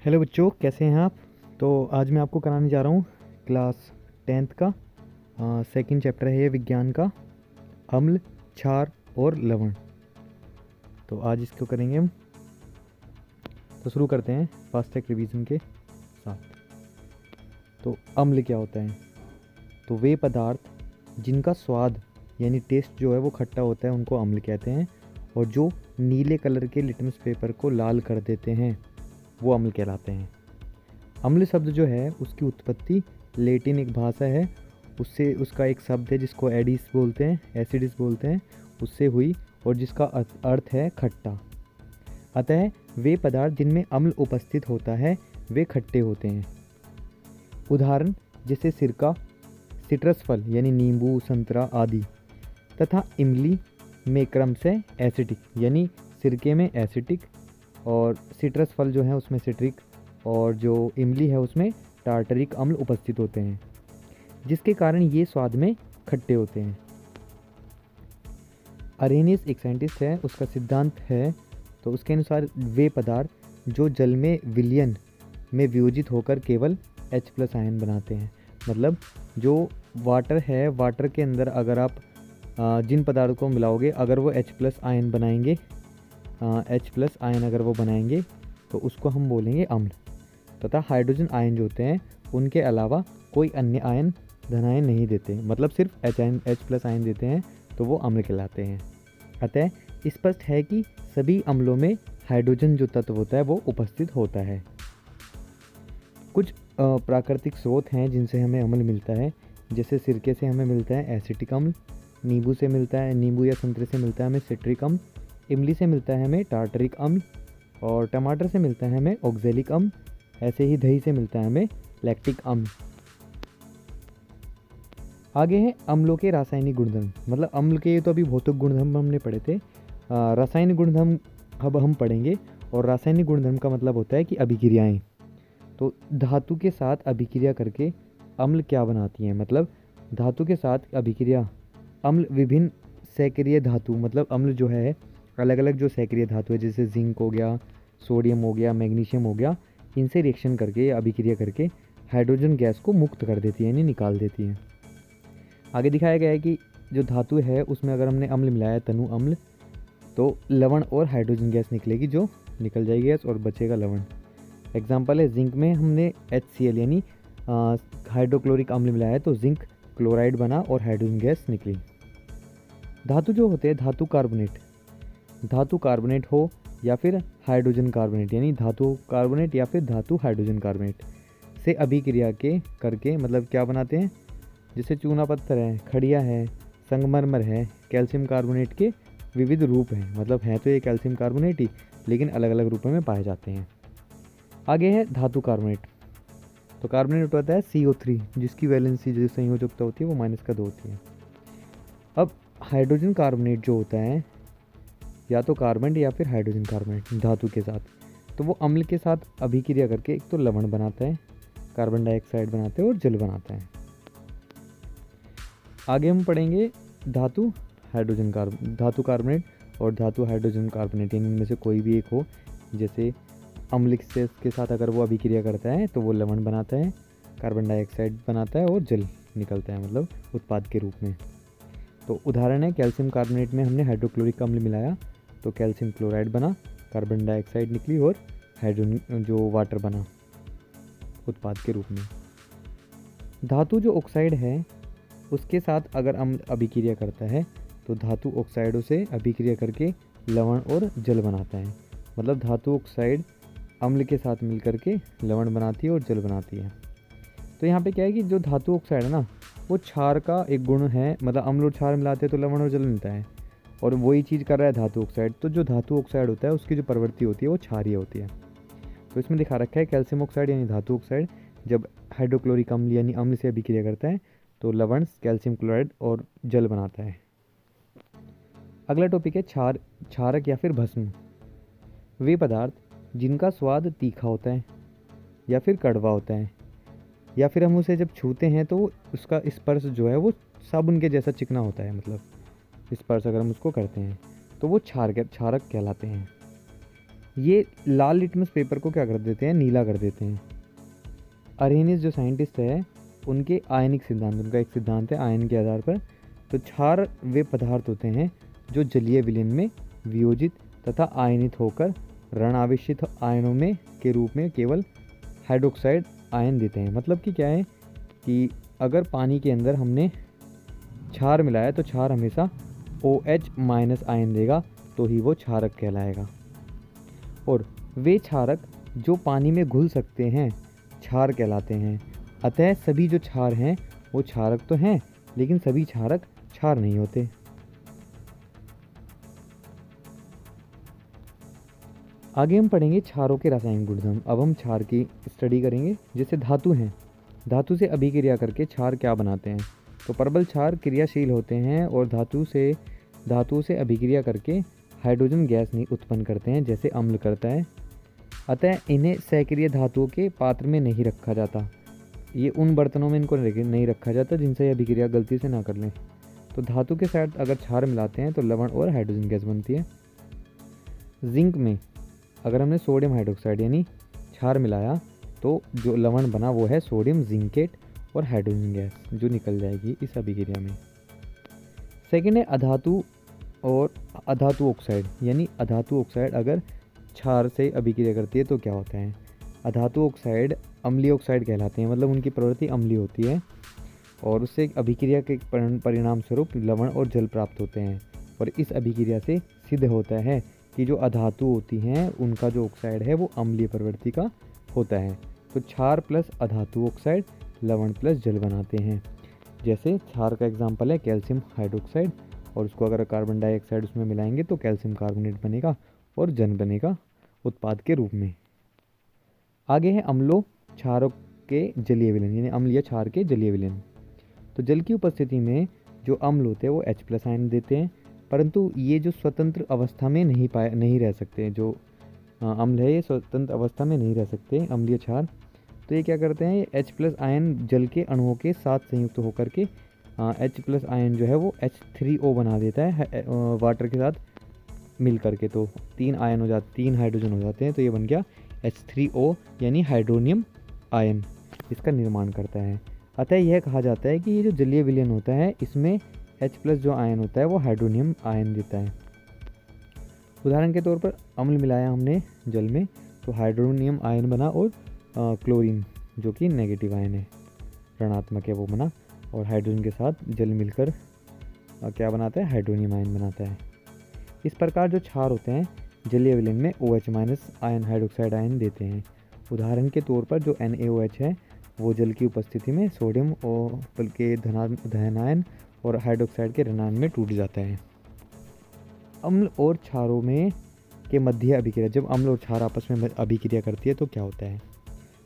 Hello बच्चों, कैसे हैं आप। तो आज मैं आपको कराने जा रहा हूँ क्लास 10th का सेकंड चैप्टर है ये विज्ञान का, अम्ल, क्षार और लवण। तो आज इसको करेंगे हम। तो शुरू करते हैं फास्ट ट्रैक रिवीजन के साथ। तो अम्ल क्या होता है? तो वे पदार्थ जिनका स्वाद यानी टेस्ट जो है वो खट्टा होता है उनको अम्ल कहते हैं, और जो नीले कलर के लिटमस पेपर को लाल कर देते हैं वो अम्ल कहलाते हैं। अम्ल शब्द जो है उसकी उत्पत्ति लैटिन एक भाषा है, उससे उसका एक शब्द है जिसको एडिस बोलते हैं, एसिडिस बोलते हैं, उससे हुई, और जिसका अर्थ है खट्टा। अतः वे पदार्थ जिनमें अम्ल उपस्थित होता है वे खट्टे होते हैं। उदाहरण जैसे सिरका, सिट्रस फल यानी नींबू, संतरा आदि, तथा इमली में क्रमशः एसिटिक यानी सिरके में एसिटिक, और सिट्रस फल जो है उसमें सिट्रिक, और जो इमली है उसमें टार्टरिक अम्ल उपस्थित होते हैं, जिसके कारण ये स्वाद में खट्टे होते हैं। अरेनियस एक साइंटिस्ट है, उसका सिद्धांत है, तो उसके अनुसार वे पदार्थ जो जल में विलयन में वियोजित होकर केवल H+ आयन बनाते हैं। मतलब जो वाटर है, वाटर के अंदर अगर आप जिन पदार्थ को मिलाओगे अगर वो H+ आयन बनाएंगे, H+ आयन अगर वो बनाएंगे तो उसको हम बोलेंगे अम्ल। तथा हाइड्रोजन आयन जो होते हैं उनके अलावा कोई अन्य आयन धनायन नहीं देते, मतलब सिर्फ H+ आयन देते हैं, तो वो अम्ल कहलाते हैं। अतः स्पष्ट है कि सभी अम्लों में हाइड्रोजन जो तत्व होता है वो उपस्थित होता है। कुछ प्राकृतिक स्रोत हैं जिनसे हमें अम्ल मिलता है, जैसे सिरके से हमें मिलता है एसिटिक अम्ल, नींबू से मिलता है, नींबू या संतरे से मिलता है हमें सिट्रिक अम्ल, इमली से मिलता है हमें टार्टरिक अम्ल, और टमाटर से मिलता है हमें ऑक्जेलिक अम्ल, ऐसे ही दही से मिलता है हमें लैक्टिक अम्ल। आगे है अम्लों के रासायनिक गुणधर्म। मतलब अम्ल के तो अभी भौतिक गुणधर्म हमने पढ़े थे, रासायनिक गुणधर्म अब हम पढ़ेंगे। और रासायनिक गुणधर्म का मतलब होता है कि अभिक्रियाएं। तो धातु के साथ अभिक्रिया करके अम्ल क्या बनाती हैं? मतलब धातु के साथ अभिक्रिया अम्ल विभिन्न सक्रिय धातु, मतलब अम्ल जो है अलग अलग जो सक्रिय धातु है, जैसे जिंक हो गया, सोडियम हो गया, मैग्नीशियम हो गया, इनसे रिएक्शन करके या अभिक्रिया करके हाइड्रोजन गैस को मुक्त कर देती है यानी निकाल देती है। आगे दिखाया गया है कि जो धातु है उसमें अगर हमने अम्ल मिलाया, तनु अम्ल, तो लवण और हाइड्रोजन गैस निकलेगी, जो निकल जाएगी गैस और बचेगा लवण। एग्जाम्पल है जिंक में हमने HCl यानी हाइड्रोक्लोरिक अम्ल मिलाया है, तो जिंक क्लोराइड बना और हाइड्रोजन गैस निकली। धातु जो होते हैं धातु कार्बोनेट हो या फिर हाइड्रोजन कार्बोनेट, यानी धातु कार्बोनेट या फिर धातु हाइड्रोजन कार्बोनेट से अभिक्रिया के करके मतलब क्या बनाते हैं, जैसे चूना पत्थर है, खड़िया है, संगमरमर है, कैल्शियम कार्बोनेट के विविध रूप हैं। मतलब हैं तो ये कैल्शियम कार्बोनेट ही, लेकिन अलग अलग रूपों में पाए जाते हैं। आगे है धातु कार्बोनेट। तो कार्बोनेट होता है CO3, जिसकी वैलेंसी जो संयोजकता होती है वो -2 होती है। अब हाइड्रोजन कार्बोनेट जो होता है या तो कार्बन या फिर हाइड्रोजन कार्बोनेट धातु के साथ, तो वो अम्ल के साथ अभिक्रिया करके एक तो लवण बनाता है, कार्बन डाइऑक्साइड बनाते हैं और जल बनाता है। आगे हम पढ़ेंगे धातु कार्बोनेट और धातु हाइड्रोजन कार्बोनेट, इनमें से कोई भी एक हो। जैसे अम्ल के साथ अगर वो अभिक्रिया करता है तो वो लवण बनाता है, कार्बन डाइऑक्साइड बनाता है और जल निकलता है, मतलब उत्पाद के रूप में। तो उदाहरण है कैल्शियम कार्बोनेट में हमने हाइड्रोक्लोरिक अम्ल मिलाया तो कैल्शियम क्लोराइड बना, कार्बन डाइऑक्साइड निकली और हाइड्रोजन जो वाटर बना उत्पाद के रूप में। धातु जो ऑक्साइड है उसके साथ अगर अम्ल अभिक्रिया करता है तो धातु ऑक्साइडों से अभिक्रिया करके लवण और जल बनाता है। मतलब धातु ऑक्साइड अम्ल के साथ मिलकर के लवण बनाती है और जल बनाती है। तो यहाँ पे क्या है कि जो धातु ऑक्साइड है ना वो क्षार का एक गुण है, मतलब अम्ल और क्षार मिलाते हैं तो लवण और जल मिलता है, और वही चीज़ कर रहा है धातु ऑक्साइड। तो जो धातु ऑक्साइड होता है उसकी जो प्रवृत्ति होती है वो क्षारीय होती है। तो इसमें दिखा रखा है कैल्शियम ऑक्साइड यानी धातु ऑक्साइड जब हाइड्रोक्लोरिक अम्ल यानी अम्ल से अभिक्रिया करता है तो लवण, कैल्शियम क्लोराइड और जल बनाता है। अगला टॉपिक है क्षारक या फिर भस्म। वे पदार्थ जिनका स्वाद तीखा होता है या फिर कड़वा होता है, या फिर हम उसे जब छूते हैं तो उसका स्पर्श जो है वो साबुन के जैसा चिकना होता है, मतलब स्पर्श अगर हम उसको करते हैं तो वो क्षारक कहलाते हैं। ये लाल लिटमस पेपर को क्या कर देते हैं, नीला कर देते हैं। अरेनिस जो साइंटिस्ट है उनके आयनिक सिद्धांत, उनका एक सिद्धांत है आयन के आधार पर। तो क्षार वे पदार्थ होते हैं जो जलीय विलयन में वियोजित तथा आयनित होकर ऋण आवेशित आयनों में के रूप में केवल हाइड्रोक्साइड आयन देते हैं। मतलब कि क्या है कि अगर पानी के अंदर हमने क्षार मिलाया तो क्षार हमेशा OH माइनस आयन देगा, तो ही वो क्षारक कहलाएगा। और वे क्षारक जो पानी में घुल सकते हैं क्षार कहलाते हैं। अतः सभी जो क्षार हैं वो क्षारक तो हैं, लेकिन सभी क्षारक क्षार नहीं होते। आगे हम पढ़ेंगे क्षारों के रासायनिक गुणधर्म। अब हम क्षार की स्टडी करेंगे। जैसे धातु हैं, धातु से अभिक्रिया करके क्षार क्या बनाते हैं। तो प्रबल क्षार क्रियाशील होते हैं और धातु से अभिक्रिया करके हाइड्रोजन गैस नहीं उत्पन्न करते हैं, जैसे अम्ल करता है। अतः इन्हें सक्रिय धातुओं के पात्र में नहीं रखा जाता। ये उन बर्तनों में इनको नहीं रखा जाता जिनसे ये अभिक्रिया गलती से ना कर लें। तो धातु के साथ अगर क्षार मिलाते हैं तो लवण और हाइड्रोजन गैस बनती है। जिंक में अगर हमने सोडियम हाइड्रोक्साइड यानी क्षार मिलाया तो जो लवण बना वो है सोडियम जिंकेट और हाइड्रोजन गैस, जो निकल जाएगी इस अभिक्रिया में। सेकेंड है अधातु और अधातु ऑक्साइड, यानी अधातु ऑक्साइड अगर क्षार से अभिक्रिया करती है तो क्या होता है। अधातु ऑक्साइड अम्लीय ऑक्साइड कहलाते हैं, मतलब उनकी प्रवृत्ति अम्लीय होती है और उससे अभिक्रिया के परिणाम स्वरूप लवण और जल प्राप्त होते हैं। और इस अभिक्रिया से सिद्ध होता है कि जो अधातु होती हैं उनका जो ऑक्साइड है वो अम्लीय प्रवृत्ति का होता है। तो क्षार प्लस अधातु ऑक्साइड लवण प्लस जल बनाते हैं। जैसे क्षार का एग्जाम्पल है कैल्शियम हाइड्रोक्साइड, और उसको अगर कार्बन डाइऑक्साइड उसमें मिलाएंगे तो कैल्शियम कार्बोनेट बनेगा और जल बनेगा उत्पाद के रूप में। आगे है अम्लों क्षारों के जलीय विलयन, यानी अम्ल या क्षार के जलीय विलयन। तो जल की उपस्थिति में जो अम्ल होते हैं वो H+ आयन देते हैं, परंतु ये जो स्वतंत्र अवस्था में नहीं रह सकते। जो अम्ल है ये स्वतंत्र अवस्था में नहीं रह सकते, अम्लीय क्षार। तो ये क्या करते हैं, H+ आयन जल के अणुओं के साथ संयुक्त होकर के H+ आयन जो है वो H3O बना देता है वाटर के साथ मिल करके। तो 3 आयन हो जाते, 3 हाइड्रोजन हो जाते हैं, तो ये बन गया H3O यानी हाइड्रोनियम आयन, इसका निर्माण करता है। अतः यह कहा जाता है कि ये जो जलीय विलयन होता है इसमें H+ जो आयन होता है वो हाइड्रोनियम आयन देता है। उदाहरण के तौर पर अम्ल मिलाया हमने जल में तो हाइड्रोनियम आयन बना, और क्लोरीन जो कि नेगेटिव आयन है, ऋणात्मक है, वो बना, और हाइड्रोजन के साथ जल मिलकर क्या बनाता है, हाइड्रोनियम आयन बनाता है। इस प्रकार जो क्षार होते हैं जलीय विलयन में OH- आयन हाइड्रोक्साइड आयन देते हैं। उदाहरण के तौर पर जो NaOH है वो जल की उपस्थिति में सोडियम और के धनायन और हाइड्रोक्साइड के ऋणायन में टूट जाता है। अम्ल और क्षारों में के मध्य अभिक्रिया, जब अम्ल और क्षार आपस में अभिक्रिया करती है तो क्या होता है।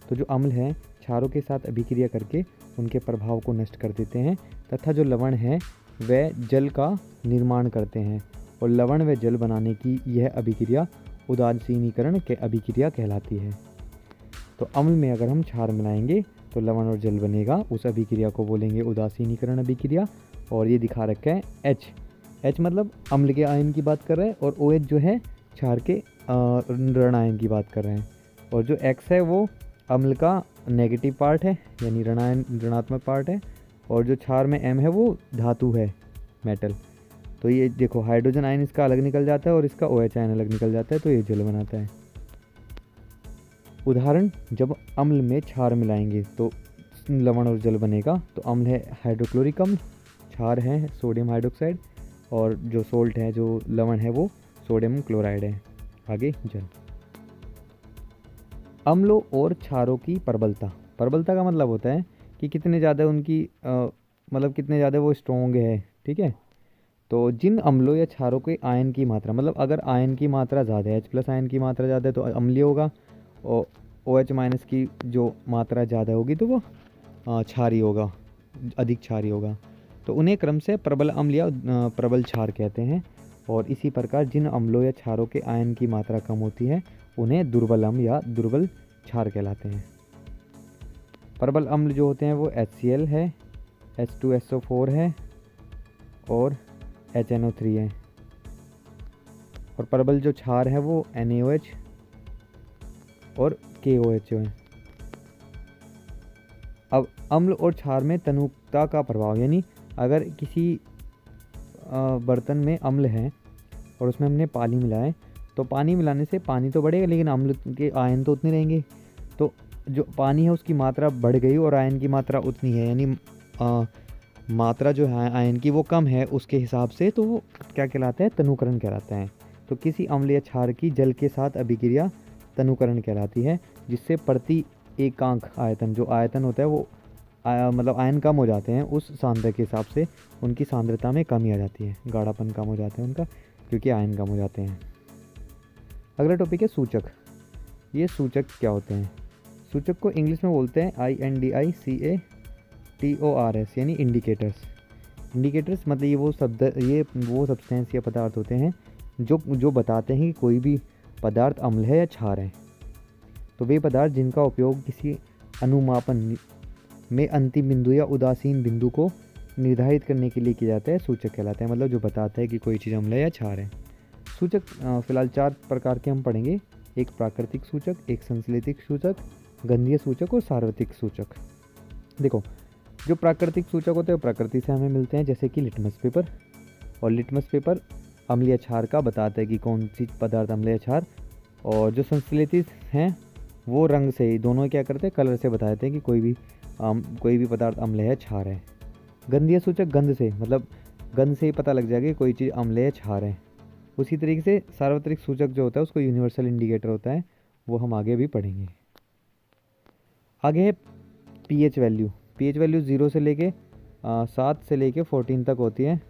तो जो अम्ल है क्षारों के साथ अभिक्रिया करके उनके प्रभाव को नष्ट कर देते हैं, तथा जो लवण है वह जल का निर्माण करते हैं, और लवण व जल बनाने की यह अभिक्रिया उदासीनीकरण के अभिक्रिया कहलाती है। तो अम्ल में अगर हम क्षार मिलाएंगे तो लवण और जल बनेगा, उस अभिक्रिया को बोलेंगे उदासीनीकरण अभिक्रिया। और ये दिखा रखा है H मतलब अम्ल के आयन की बात कर रहे हैं, और OH जो है क्षार के ऋण आयन की बात कर रहे हैं, और जो X है वो अम्ल का नेगेटिव पार्ट है यानी ऋणात्मक पार्ट है, और जो क्षार में M है वो धातु है, मेटल। तो ये देखो हाइड्रोजन आयन इसका अलग निकल जाता है और इसका OH आयन अलग निकल जाता है, तो ये जल बनाता है। उदाहरण, जब अम्ल में क्षार मिलाएंगे तो लवण और जल बनेगा। तो अम्ल है हाइड्रोक्लोरिक अम्ल, क्षार है सोडियम हाइड्रोक्साइड, और जो सोल्ट है, जो लवण है वो सोडियम क्लोराइड है। आगे जल। अम्लों और क्षारों की प्रबलता। प्रबलता का मतलब होता है कि कितने ज़्यादा उनकी मतलब कितने ज़्यादा वो स्ट्रॉन्ग है, ठीक है। तो जिन अम्लों या क्षारों के आयन की मात्रा, मतलब अगर आयन की मात्रा ज़्यादा है, H+ आयन की मात्रा ज़्यादा है तो अम्लीय होगा, और OH- की जो मात्रा ज़्यादा होगी तो वो क्षारीय होगा, अधिक क्षारीय होगा। तो उन्हें क्रम से प्रबल अम्ल या प्रबल क्षार कहते हैं। और इसी प्रकार जिन अम्लों या क्षारों के आयन की मात्रा कम होती है उन्हें दुर्बल अम्ल या दुर्बल क्षार कहलाते हैं। प्रबल अम्ल जो होते हैं वो HCl है, H2SO4 है और HNO3 है। और प्रबल जो क्षार है वो NaOH, और KOH जो है। अब अम्ल और क्षार में तनुकता का प्रभाव, यानी अगर किसी बर्तन में अम्ल है और उसमें हमने पानी मिलाया, तो पानी मिलाने से पानी तो बढ़ेगा लेकिन अम्ल के आयन तो उतने रहेंगे। तो जो पानी है उसकी मात्रा बढ़ गई और आयन की मात्रा उतनी है, यानी मात्रा जो है आयन की वो कम है उसके हिसाब से, तो वो क्या कहलाता है? तनुकरण कहलाता है। तो किसी अम्ल या क्षार की जल के साथ अभिक्रिया तनुकरण कहलाती है, जिससे प्रति एकांक आयतन, जो आयतन होता है वो मतलब आयन कम हो जाते हैं उस सांद्रता के हिसाब से, उनकी सांद्रता में कमी आ जाती है, गाढ़ापन कम हो जाता है उनका, क्योंकि आयन कम हो जाते हैं। अगला टॉपिक है सूचक। ये सूचक क्या होते हैं? सूचक को इंग्लिश में बोलते हैं INDICATORS, यानी इंडिकेटर्स। इंडिकेटर्स मतलब ये वो सब्सटेंस या पदार्थ होते हैं जो बताते हैं कि कोई भी पदार्थ अम्ल है या क्षार है। तो वे पदार्थ जिनका उपयोग किसी अनुमापन में अंतिम बिंदु या उदासीन बिंदु को निर्धारित करने के लिए किया जाता है, सूचक कहलाते हैं। मतलब जो बताता है कि कोई चीज़ अम्ल है या क्षार है। सूचक फिलहाल 4 प्रकार के हम पढ़ेंगे। एक प्राकृतिक सूचक, एक संश्लेषित सूचक, गंधीय सूचक और सार्वत्रिक सूचक। देखो, जो प्राकृतिक सूचक होते हैं वो प्रकृति से हमें मिलते हैं, जैसे कि लिटमस पेपर। और लिटमस पेपर अम्ल या क्षार का बताता है कि कौन सी पदार्थ अम्ल या क्षार। और जो संश्लेषित हैं वो रंग से ही, दोनों क्या करते हैं? कलर से बता देते हैं कि कोई भी पदार्थ अम्ल है या क्षार है। गंधीय सूचक गंध से, मतलब गंध से ही पता लग जाएगा कि कोई चीज़ अम्ल है या क्षार है। उसी तरीके से सार्वत्रिक सूचक जो होता है उसको यूनिवर्सल इंडिकेटर होता है, वो हम आगे भी पढ़ेंगे। आगे है पीएच वैल्यू। पीएच वैल्यू 0 से लेके 7 से लेके 14 तक होती है,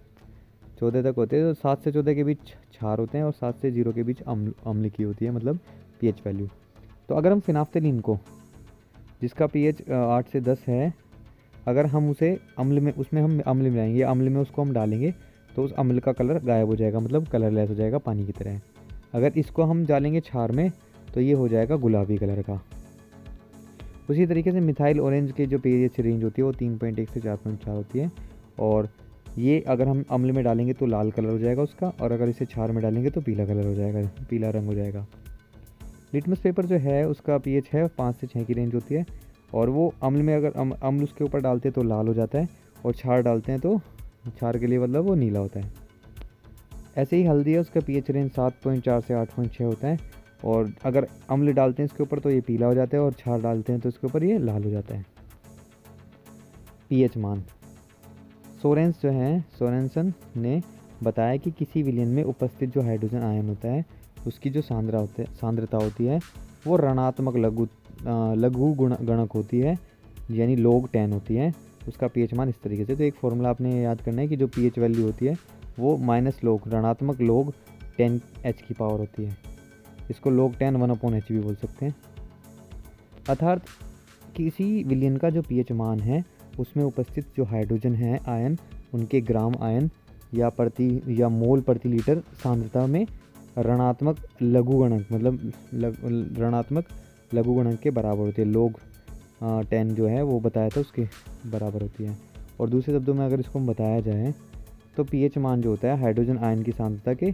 14 तक होती है। तो 7 से 14 के बीच क्षार होते हैं और 7 से 0 के बीच अम्ल की होती है, मतलब पीएच वैल्यू। तो अगर हम फिनाफ्थलीन को, जिसका पीएच 8 से 10 है, अगर हम उसे अम्ल में, उसमें हम अम्ल मिलाएंगे, अम्ल में उसको हम डालेंगे, तो उस अम्ल का कलर गायब हो जाएगा, मतलब कलरलेस हो जाएगा, पानी की तरह। अगर इसको हम डालेंगे क्षार में तो ये हो जाएगा गुलाबी कलर का। उसी तरीके से मिथाइल ऑरेंज के जो पीएच रेंज होती है वो 3.1 से 4.4 होती है। और ये अगर हम अम्ल में डालेंगे तो लाल कलर हो जाएगा उसका, और अगर इसे क्षार में डालेंगे तो पीला कलर हो जाएगा, पीला रंग हो जाएगा। लिटमस पेपर जो है उसका पीएच है 5 से 6 की रेंज होती है। और वो अम्ल में, अगर अम्ल उसके ऊपर डालते हैं तो लाल हो जाता है, और क्षार डालते हैं तो क्षार के लिए मतलब वो नीला होता है। ऐसे ही हल्दी है, उसका पीएच रेंज 7.4 से 8.6 होता है। और अगर अम्ल डालते हैं इसके ऊपर तो ये पीला हो जाता है, और क्षार डालते हैं तो इसके ऊपर ये लाल हो जाता है। पीएच मान। सोरेनसन ने बताया कि किसी विलयन में उपस्थित जो हाइड्रोजन आयन होता है उसकी जो सांद्रता होती है वो ऋणात्मक लघु गणक होती है, यानी log 10 होती है। उसका पीएच मान इस तरीके से। तो एक फॉर्मूला आपने याद करना है कि जो पीएच वैल्यू होती है वो ऋणात्मक log 10 H की पावर होती है। इसको log 10 1/H भी बोल सकते हैं। अर्थात किसी विलयन का जो पीएच मान है उसमें उपस्थित जो हाइड्रोजन है आयन, उनके ग्राम आयन या मोल प्रति लीटर सांद्रता में ऋणात्मक लघुगणक, मतलब ऋणात्मक लघुगणक के बराबर होती है। log 10 जो है वो बताया था उसके बराबर होती है। और दूसरे शब्दों में अगर इसको बताया जाए तो पीएच मान जो होता है हाइड्रोजन आयन की सांद्रता के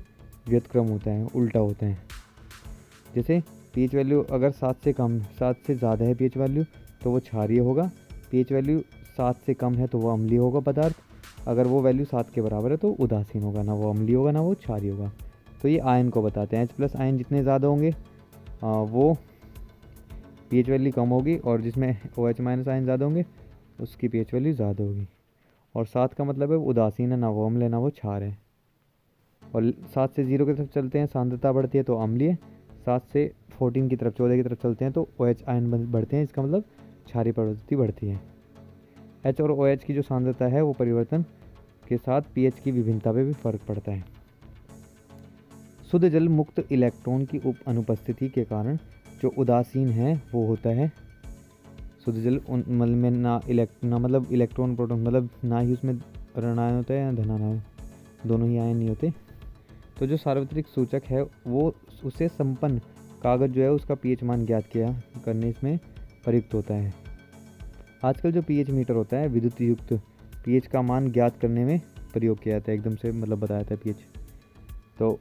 व्युत्क्रम होता है, उल्टा होता है। जैसे पीएच वैल्यू अगर 7 से ज़्यादा है पीएच वैल्यू तो वो क्षारीय होगा, पीएच वैल्यू 7 से कम है तो वो अम्लीय होगा पदार्थ, अगर वो वैल्यू 7 के बराबर है तो उदासीन होगा, ना वो अम्लीय होगा ना वो क्षारीय होगा। तो ये आयन को बताते हैं। H+ आयन जितने ज़्यादा होंगे वो पीएच वैल्यू कम होगी, और जिसमें OH- आयन ज़्यादा होंगे उसकी पीएच वैल्यू ज़्यादा होगी। और 7 का मतलब है उदासीन है, ना वो अम्ल है ना वो क्षार है। और 7 से 0 की तरफ चलते हैं, सांद्रता बढ़ती है तो अम्लीय। 7 से 14 की तरफ, 14 की तरफ चलते हैं तो OH आयन बढ़ते हैं, इसका मतलब क्षारीय प्रवृत्ति बढ़ती है। H और OH की जो सांद्रता है वो परिवर्तन के साथ पीएच की विभिन्नता पे भी फर्क पड़ता है। शुद्ध जल मुक्त इलेक्ट्रॉन की अनुपस्थिति के कारण जो उदासीन है वो होता है शुद्ध जल में ना मतलब इलेक्ट्रॉन प्रोटॉन, मतलब ना ही उसमें ऋण आयन होता है या धनायन, दोनों ही आयन नहीं होते। तो जो सार्वत्रिक सूचक है वो उससे संपन्न कागज जो है उसका पीएच मान ज्ञात करने इसमें प्रयुक्त होता है। आजकल जो पीएच मीटर होता है विद्युत युक्त पीएच का मान ज्ञात करने में प्रयोग किया जाता है, एकदम से मतलब बताया था पीएच। तो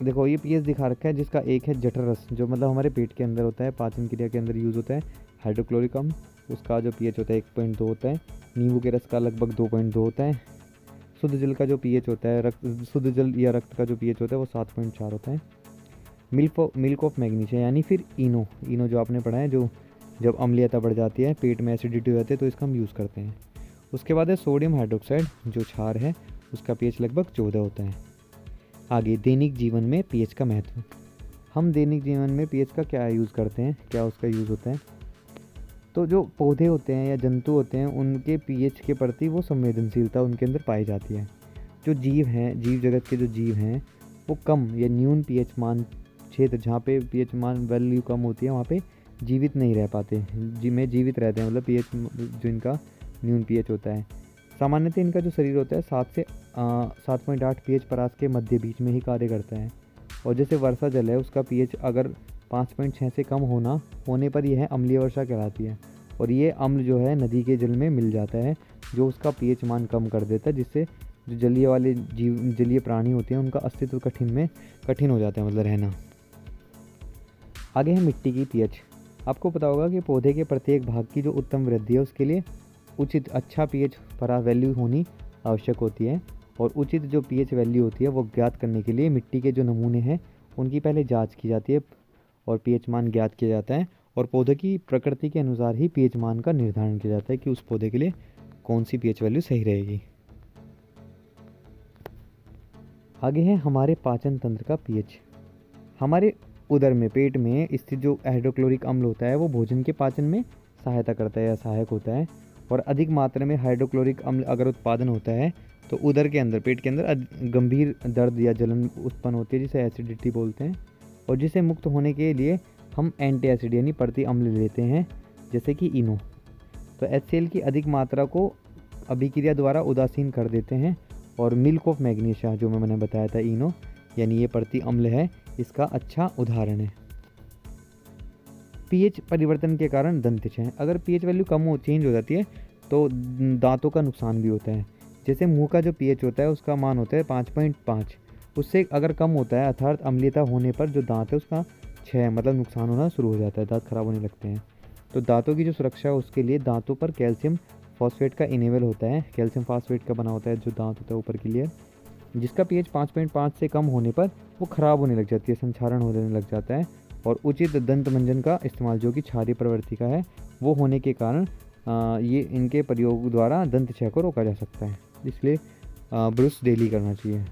देखो ये पीएच दिखा रखा है, जिसका एक है जठर रस, जो मतलब हमारे पेट के अंदर होता है, पाचन क्रिया के अंदर यूज़ होता है। हाइड्रोक्लोरिक अम्ल, उसका जो पीएच होता है 1.2 होता है। नींबू के रस का लगभग 2.2 होता है। शुद्ध जल का जो पीएच होता है, शुद्ध जल या रक्त का जो पीएच होता है वो 7.4 होता है। मिल्क ऑफ मैग्नीशिया यानी फिर इनो जो आपने पढ़ा है, जो जब अम्लीयता बढ़ जाती है, पेट में एसिडिटी हो जाती है, तो इसका हम यूज़ करते हैं। उसके बाद है सोडियम हाइड्रोक्साइड, जो क्षार है, उसका पीएच लगभग 14 होता है। आगे दैनिक जीवन में पीएच का महत्व। हम दैनिक जीवन में पीएच का क्या यूज़ करते हैं, क्या उसका यूज़ होता है? तो जो पौधे होते हैं या जंतु होते हैं, उनके पीएच के प्रति वो संवेदनशीलता उनके अंदर पाई जाती है। जो जीव हैं, जीव जगत के जो जीव हैं, वो कम या न्यून पीएच मान क्षेत्र, जहाँ पे पीएच मान वैल्यू कम होती है, वहाँ पे जीवित नहीं रह पाते। जीवित रहते हैं, मतलब पीएच जो इनका न्यून पीएच होता है। सामान्यतः इनका जो शरीर होता है 7 से 7.8 पीएच परास के मध्य बीच में ही कार्य करता है। और जैसे वर्षा जल है, उसका पीएच अगर 5.6 से कम होने पर यह अम्लीय वर्षा कहलाती है। और ये अम्ल जो है नदी के जल में मिल जाता है, जो उसका पीएच मान कम कर देता है, जिससे जो जलीय प्राणी होते हैं, उनका अस्तित्व कठिन हो जाता है, मतलब रहना। आगे है मिट्टी की पीएच। आपको पता होगा कि पौधे के प्रत्येक भाग की जो उत्तम वृद्धि है, उसके लिए उचित अच्छा पीएच परास वैल्यू होनी आवश्यक होती है। और उचित जो पीएच वैल्यू होती है, वो ज्ञात करने के लिए मिट्टी के जो नमूने हैं, उनकी पहले जांच की जाती है और पीएच मान ज्ञात किया जाता है। और पौधे की प्रकृति के अनुसार ही पीएच मान का निर्धारण किया जाता है कि उस पौधे के लिए कौन सी पीएच वैल्यू सही रहेगी। आगे है हमारे पाचन तंत्र का पीएच। हमारे उदर में, पेट में स्थित जो हाइड्रोक्लोरिक अम्ल होता है, वो भोजन के पाचन में सहायता करता है या सहायक होता है। और अधिक मात्रा में हाइड्रोक्लोरिक अम्ल अगर उत्पादन होता है, तो उदर के अंदर, पेट के अंदर गंभीर दर्द या जलन उत्पन्न होती है, जिसे एसिडिटी बोलते हैं। और जिसे मुक्त होने के लिए हम एंटी एसिड यानी प्रति अम्ल लेते हैं, जैसे कि इनो। तो HCl की अधिक मात्रा को अभिक्रिया द्वारा उदासीन कर देते हैं। और मिल्क ऑफ मैग्नीशिया, जो मैंने बताया था, इनो यानी ये प्रति अम्ल है, इसका अच्छा उदाहरण है। पीएच परिवर्तन के कारण दंत क्षय। अगर पीएच वैल्यू चेंज हो जाती है, तो दांतों का नुकसान भी होता है। जैसे मुंह का जो पीएच होता है, उसका मान होता है 5.5, उससे अगर कम होता है, अर्थात अम्लीयता होने पर जो दांत है उसका क्षय मतलब नुकसान होना शुरू हो जाता है, दांत खराब होने लगते हैं। तो दांतों की जो सुरक्षा है, उसके लिए दांतों पर कैल्शियम फॉस्फेट का इनेबल होता है। कैल्शियम फॉस्फेट का बना होता है जो दांत होता है ऊपर की लेयर, जिसका पीएच 5.5 से कम होने पर वो ख़राब होने लग जाती है, संक्षारण होने लग जाता है। और उचित दंत मंजन का इस्तेमाल, जो कि क्षारीय प्रवृत्ति का है, वो होने के कारण ये इनके प्रयोग द्वारा दंत क्षय को रोका जा सकता है। इसलिए ब्रश डेली करना चाहिए।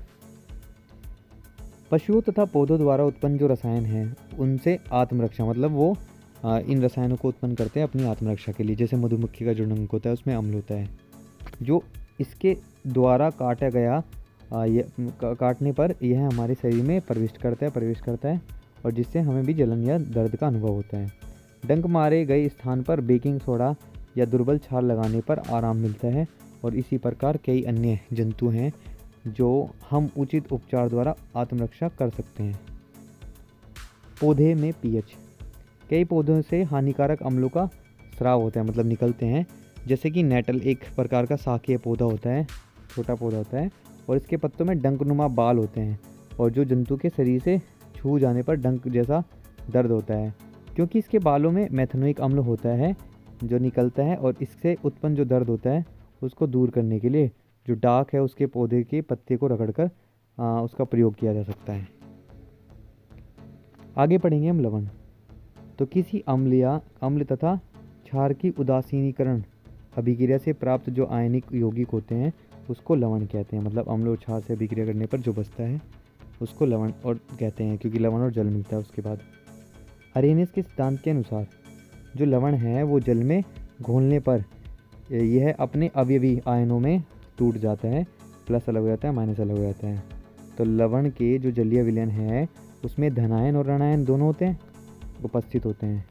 पशुओं तथा पौधों द्वारा उत्पन्न जो रसायन हैं, उनसे आत्मरक्षा, मतलब वो इन रसायनों को उत्पन्न करते हैं अपनी आत्मरक्षा के लिए। जैसे मधुमक्खी का जो डंक होता है, उसमें अम्ल होता है, जो इसके द्वारा काटने पर यह हमारे शरीर में प्रविष्ट करता है और जिससे हमें भी जलन या दर्द का अनुभव होता है। डंक मारे गए स्थान पर बेकिंग सोडा या दुर्बल छाल लगाने पर आराम मिलता है। और इसी प्रकार कई अन्य जंतु हैं जो हम उचित उपचार द्वारा आत्मरक्षा कर सकते हैं। पौधे में पीएच। कई पौधों से हानिकारक अम्लों का स्राव होता है, मतलब निकलते हैं। जैसे कि नेटल एक प्रकार का शाकीय पौधा होता है, छोटा पौधा होता है, और इसके पत्तों में डंकनुमा बाल होते हैं। और जो जंतु के शरीर से छू जाने पर डंक जैसा दर्द होता है, क्योंकि इसके बालों में मेथनोइक अम्ल होता है जो निकलता है। और इससे उत्पन्न जो दर्द होता है, उसको दूर करने के लिए जो डाक है, उसके पौधे के पत्ते को रगड़कर उसका प्रयोग किया जा सकता है। आगे पढ़ेंगे हम लवण। तो किसी अम्ल तथा क्षार की उदासीनीकरण अभिक्रिया से प्राप्त जो आयनिक यौगिक होते हैं, उसको लवण कहते हैं। मतलब अम्ल और क्षार से अभिक्रिया करने पर जो बचता है, उसको लवण और कहते हैं, क्योंकि लवण और जल मिलता है उसके बाद। अरेनियस के सिद्धांत के अनुसार जो लवण है, वो जल में घोलने पर यह अपने अवयवी आयनों में टूट जाता है, प्लस अलग हो जाता है, माइनस अलग हो जाता है। तो लवण के जो जलीय विलयन है, उसमें धनायन और ऋणायन दोनों उपस्थित होते हैं।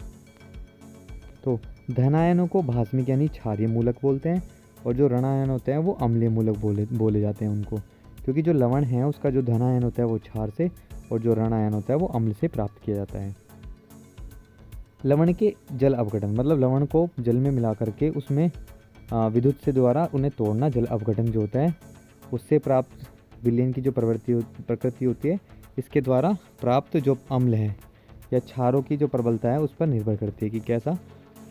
तो धनायनों को भास्मिक यानी क्षारीय मूलक बोलते हैं, और जो ऋणायन होते हैं वो अम्लीय मूलक बोले जाते हैं उनको, क्योंकि जो लवण है उसका जो धनायन होता है वो क्षार से, और जो ऋणायन होता है वो अम्ल से प्राप्त किया जाता है। लवण के जल अपघटन, मतलब लवण को जल में मिला करके उसमें विद्युत से द्वारा उन्हें तोड़ना, जल अपघटन जो होता है, उससे प्राप्त विलयन की जो प्रकृति होती है, इसके द्वारा प्राप्त जो अम्ल है या क्षारों की जो प्रबलता है उस पर निर्भर करती है कि कैसा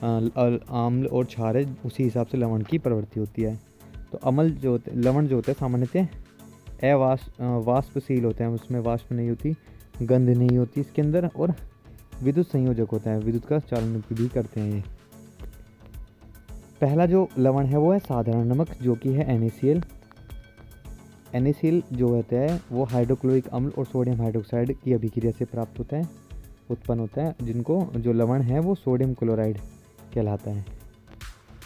अम्ल और क्षार है, उसी हिसाब से लवण की प्रवृत्ति होती है। तो अम्ल जो होते लवण जो होते हैं सामान्यतः वाष्पशील होते हैं, उसमें वाष्प नहीं होती, गंध नहीं होती इसके अंदर, और विद्युत संयोजक होता है, विद्युत का चालन भी करते हैं ये। पहला जो लवण है वो है साधारण नमक, जो कि है NaCl। NaCl जो होता है वो हाइड्रोक्लोरिक अम्ल और सोडियम हाइड्रोक्साइड की अभिक्रिया से प्राप्त होता है, उत्पन्न होता है, जिनको जो लवण है वो सोडियम क्लोराइड कहलाता है।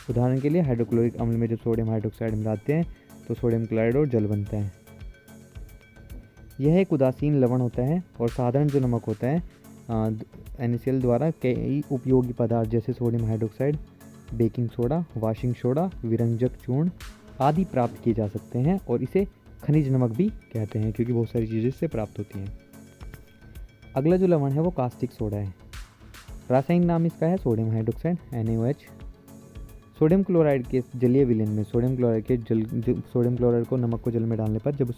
उदाहरण के लिए हाइड्रोक्लोरिक अम्ल में जब सोडियम हाइड्रोक्साइड मिलाते हैं तो सोडियम क्लोराइड और जल बनता है। यह एक उदासीन लवण होता है। और साधारण जो नमक होता है NaCl द्वारा कई उपयोगी पदार्थ जैसे sodium hydroxide, baking soda, washing soda, विरंजक चूर्ण आदि प्राप्त किए जा सकते हैं, और इसे खनिज नमक भी कहते हैं क्योंकि बहुत सारी चीज़ें इससे प्राप्त होती हैं। अगला जो लवण है वो कास्टिक सोडा है। रासायनिक नाम इसका है sodium hydroxide NaOH। Sodium chloride के जलीय विलयन में सोडियम क्लोराइड को नमक को जल में डालने पर जब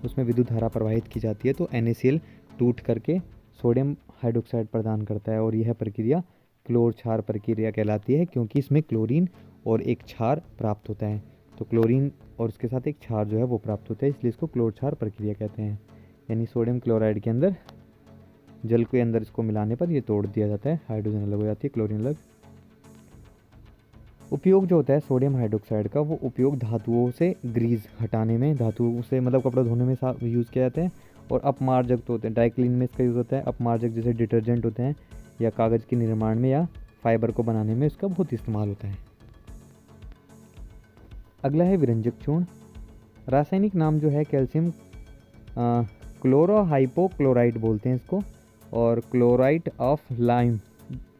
उसमें विद्युत धारा प्रवाहित की जाती है तो NaCl टूट करके सोडियम हाइड्रोक्साइड प्रदान करता है, और यह प्रक्रिया क्लोर क्षार प्रक्रिया कहलाती है क्योंकि इसमें क्लोरीन और एक क्षार प्राप्त होता है। तो क्लोरीन और उसके साथ एक क्षार जो है वो प्राप्त होता है, इसलिए इसको क्लोर क्षार प्रक्रिया कहते हैं। यानी सोडियम क्लोराइड के अंदर जल के अंदर इसको मिलाने पर ये तोड़ दिया जाता है, हाइड्रोजन अलग हो जाती है, क्लोरीन अलग। उपयोग जो होता है सोडियम हाइड्रोक्साइड का, वो उपयोग धातुओं से ग्रीस हटाने में, धातुओं से मतलब कपड़ा धोने में यूज़ किया जाता है। और अपमार्जक तो होते हैं, ड्राई क्लीन में इसका यूज़ होता है। अपमार्जक जैसे डिटर्जेंट होते हैं या कागज़ के निर्माण में या फाइबर को बनाने में इसका बहुत इस्तेमाल होता है। अगला है विरंजक चूर्ण। रासायनिक नाम जो है कैल्शियम क्लोरोहाइपोक्लोराइट बोलते हैं इसको, और क्लोराइड ऑफ लाइम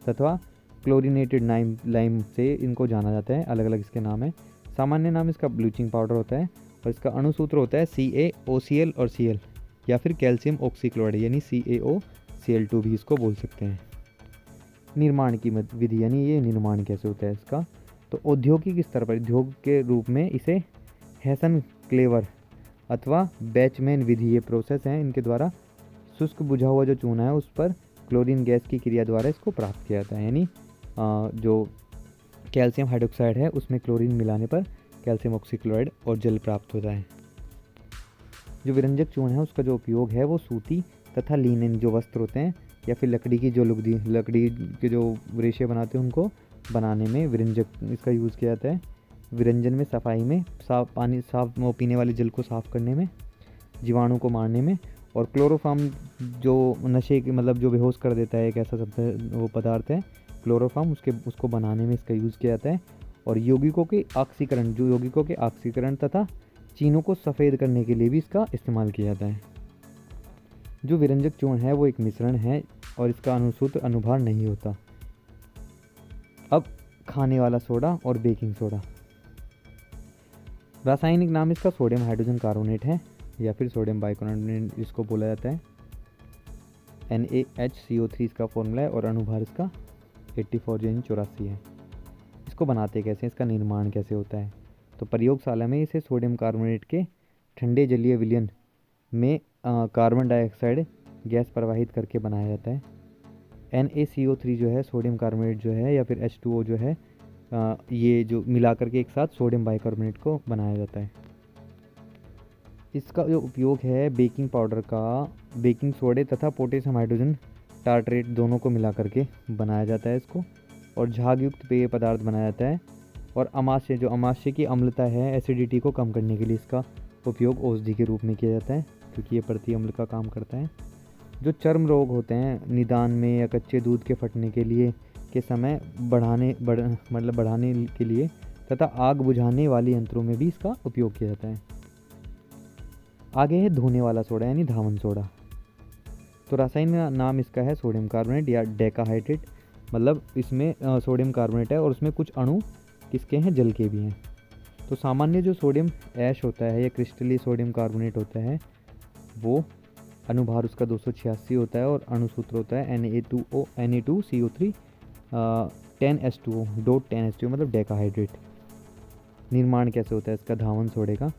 तथा क्लोरीनेटेड लाइम से इनको जाना जाता है, अलग अलग इसके नाम है। सामान्य नाम इसका ब्लीचिंग पाउडर होता है, और इसका अणुसूत्र होता है CaOCl और Cl, या फिर कैल्शियम ऑक्सीक्लोराइड यानी CaOCl2 भी इसको बोल सकते हैं। निर्माण की विधि यानी ये निर्माण कैसे होता है इसका, तो औद्योगिक स्तर पर उद्योग के रूप में इसे हेसन क्लेवर अथवा बैचमैन विधि, ये प्रोसेस है, इनके द्वारा शुष्क बुझा हुआ जो चूना है उस पर क्लोरीन गैस की क्रिया द्वारा इसको प्राप्त किया जाता है। यानी जो कैल्शियम हाइड्रोक्साइड है उसमें क्लोरीन मिलाने पर कैल्शियम ऑक्सीक्लोराइड और जल प्राप्त होता है। जो विरंजक चूर्ण है उसका जो उपयोग है वो सूती तथा लिनन जो वस्त्र होते हैं या फिर लकड़ी की जो लकड़ी के जो रेशे बनाते हैं उनको बनाने में विरंजक इसका यूज़ किया जाता है। विरंजन में सफाई में, साफ पीने वाले जल को साफ़ करने में, जीवाणु को मारने में, और क्लोरोफॉर्म जो नशे के मतलब जो बेहोश कर देता है एक ऐसा शब्द वो पदार्थ है क्लोरोफॉर्म, उसको बनाने में इसका यूज़ किया जाता है। और यौगिकों के ऑक्सीकरण तथा चीनों को सफ़ेद करने के लिए भी इसका इस्तेमाल किया जाता है। जो विरंजक चूर्ण है वो एक मिश्रण है और इसका अणुसूत्र अनुभार नहीं होता। अब खाने वाला सोडा और बेकिंग सोडा। रासायनिक नाम इसका सोडियम हाइड्रोजन कार्बोनेट है या फिर सोडियम बाइकार्बोनेट इसको बोला जाता है। NaHCO3 इसका फॉर्मूला है और अणुभार इसका 84 यानी 84 है। इसको बनाते कैसे, इसका निर्माण कैसे होता है, तो प्रयोगशाला में इसे सोडियम कार्बोनेट के ठंडे जलीय विलयन में कार्बन डाइऑक्साइड गैस प्रवाहित करके बनाया जाता है। NaCO3 जो है सोडियम कार्बोनेट जो है या फिर H2O जो है ये जो मिला करके एक साथ सोडियम बाइकार्बोनेट को बनाया जाता है। इसका जो उपयोग है बेकिंग पाउडर का बेकिंग सोडे तथा पोटेशियम हाइड्रोजन टार्ट्रेट दोनों को मिला करके बनाया जाता है इसको, और झागयुक्त पेय पदार्थ बनाया जाता है। और अमाशय की अम्लता है एसिडिटी को कम करने के लिए इसका उपयोग औषधि के रूप में किया जाता है क्योंकि ये प्रति अम्ल का काम करता है। जो चर्म रोग होते हैं निदान में या कच्चे दूध के फटने के लिए के समय बढ़ाने के लिए तथा आग बुझाने वाले यंत्रों में भी इसका उपयोग किया जाता है। आगे है धोने वाला सोडा यानी धावन सोडा। तो रासायनिक नाम इसका है सोडियम कार्बोनेट या डेकाहाइड्रेट, मतलब इसमें सोडियम कार्बोनेट है और उसमें कुछ अणु किसके हैं, जल के भी हैं। तो सामान्य जो सोडियम ऐश होता है या क्रिस्टली सोडियम कार्बोनेट होता है वो अनुभार उसका 286 होता है और अणुसूत्र होता है Na2CO3 10H2O मतलब डेकाहाइड्रेट। निर्माण कैसे होता है इसका धावन सोडे का,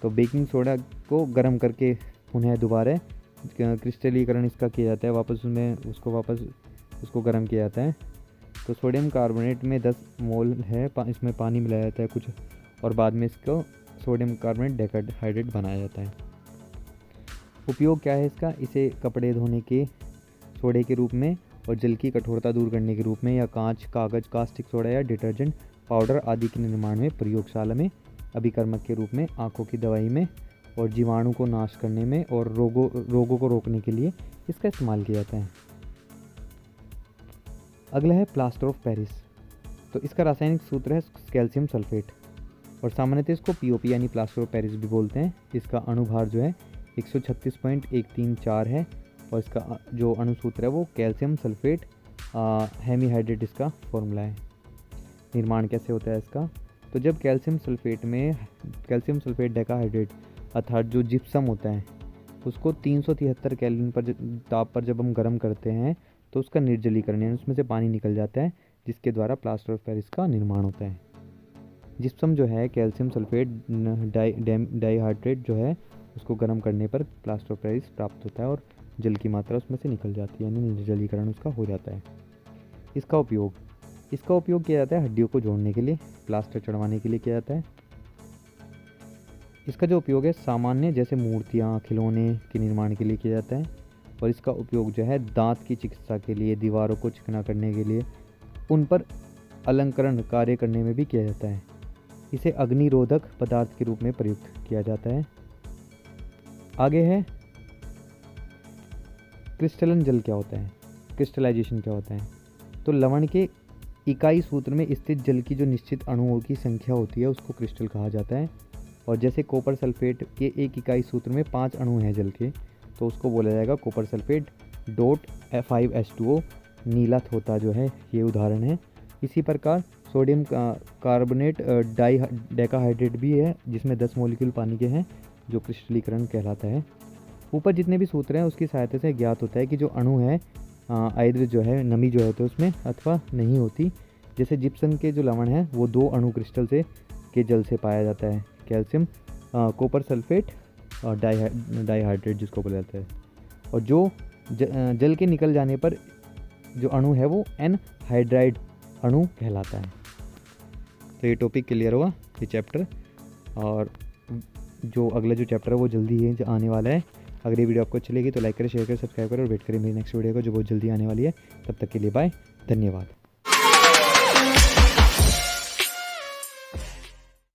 तो बेकिंग सोडा को गर्म करके उन्हें दोबारा क्रिस्टलीकरण इसका किया जाता है, वापस उसको गर्म किया जाता है। तो सोडियम कार्बोनेट में 10 मोल है, इसमें पानी मिलाया जाता है कुछ, और बाद में इसको सोडियम कार्बोनेट डेकाहाइड्रेट बनाया जाता है। उपयोग क्या है इसका? इसे कपड़े धोने के सोडे के रूप में और जल की कठोरता दूर करने के रूप में, या कांच, कागज़, कास्टिक सोडा या डिटर्जेंट पाउडर आदि के निर्माण में, प्रयोगशाला में अभिकर्मक के रूप में, आँखों की दवाई में और जीवाणु को नाश करने में और रोगों को रोकने के लिए इसका इस्तेमाल किया जाता है। अगला है प्लास्टर ऑफ पेरिस। तो इसका रासायनिक सूत्र है कैल्शियम सल्फेट, और सामान्यतः इसको पीओपी यानी प्लास्टर ऑफ पेरिस भी बोलते हैं। इसका अणुभार जो है 136.134 है, और इसका जो अणुसूत्र है वो कैल्शियम सल्फेट हेमीहाइड्रेट इसका फॉर्मूला है। निर्माण कैसे होता है इसका? तो जब कैल्शियम सल्फेट डेकाहाइड्रेट अर्थात जो जिप्सम होता है उसको 373 केल्विन पर ताप पर जब हम गर्म करते हैं तो उसका निर्जलीकरण यानी उसमें से पानी निकल जाता है, जिसके द्वारा प्लास्टर ऑफ पेरिस का निर्माण होता है। जिप्सम जो है कैल्शियम सल्फेट डाइहाइड्रेट जो है उसको गर्म करने पर प्लास्टर ऑफ पेरिस प्राप्त होता है और जल की मात्रा उसमें से निकल जाती है, यानी निर्जलीकरण उसका हो जाता है। इसका उपयोग किया जाता है हड्डियों को जोड़ने के लिए, प्लास्टर चढ़वाने के लिए किया जाता है। इसका जो उपयोग है सामान्य जैसे मूर्तियाँ, खिलौने के निर्माण के लिए किया जाता है, और इसका उपयोग जो है दांत की चिकित्सा के लिए, दीवारों को चिकना करने के लिए, उन पर अलंकरण कार्य करने में भी किया जाता है। इसे अग्निरोधक पदार्थ के रूप में प्रयुक्त किया जाता है। आगे है क्रिस्टलन जल क्या होता है, क्रिस्टलाइजेशन क्या होता है। तो लवण के इकाई सूत्र में स्थित जल की जो निश्चित अणुओं की संख्या होती है उसको क्रिस्टल कहा जाता है। और जैसे कॉपर सल्फेट के एक इकाई सूत्र में 5 अणु हैं जल के, तो उसको बोला जाएगा कॉपर सल्फेट डॉट 5H2O। नीला थोता जो है ये उदाहरण है। इसी प्रकार सोडियम कार्बोनेट डेकाहाइड्रेट भी है, जिसमें 10 मॉलिक्यूल पानी के हैं, जो क्रिस्टलीकरण कहलाता है। ऊपर जितने भी सूत्र हैं उसकी सहायता से ज्ञात होता है कि जो अणु है आयद्र जो है, नमी जो होती है उसमें अथवा नहीं होती। जैसे जिप्सम के जो लवण है वो 2 अणु क्रिस्टल के जल से पाया जाता है, कैल्शियम कॉपर सल्फेट और डाइहाइड्रेट जिसको बोला जाता है। और जो जल के निकल जाने पर जो अणु है वो एनहाइड्राइड अणु कहलाता है। तो ये टॉपिक क्लियर हुआ, ये चैप्टर। और जो अगला जो चैप्टर है वो जल्दी ही आने वाला है। अगर ये वीडियो आपको अच्छी लगी तो लाइक करें, शेयर करें, सब्सक्राइब करें और वेट करें मेरी नेक्स्ट वीडियो को जो बहुत जल्दी आने वाली है। तब तक के लिए बाय, धन्यवाद।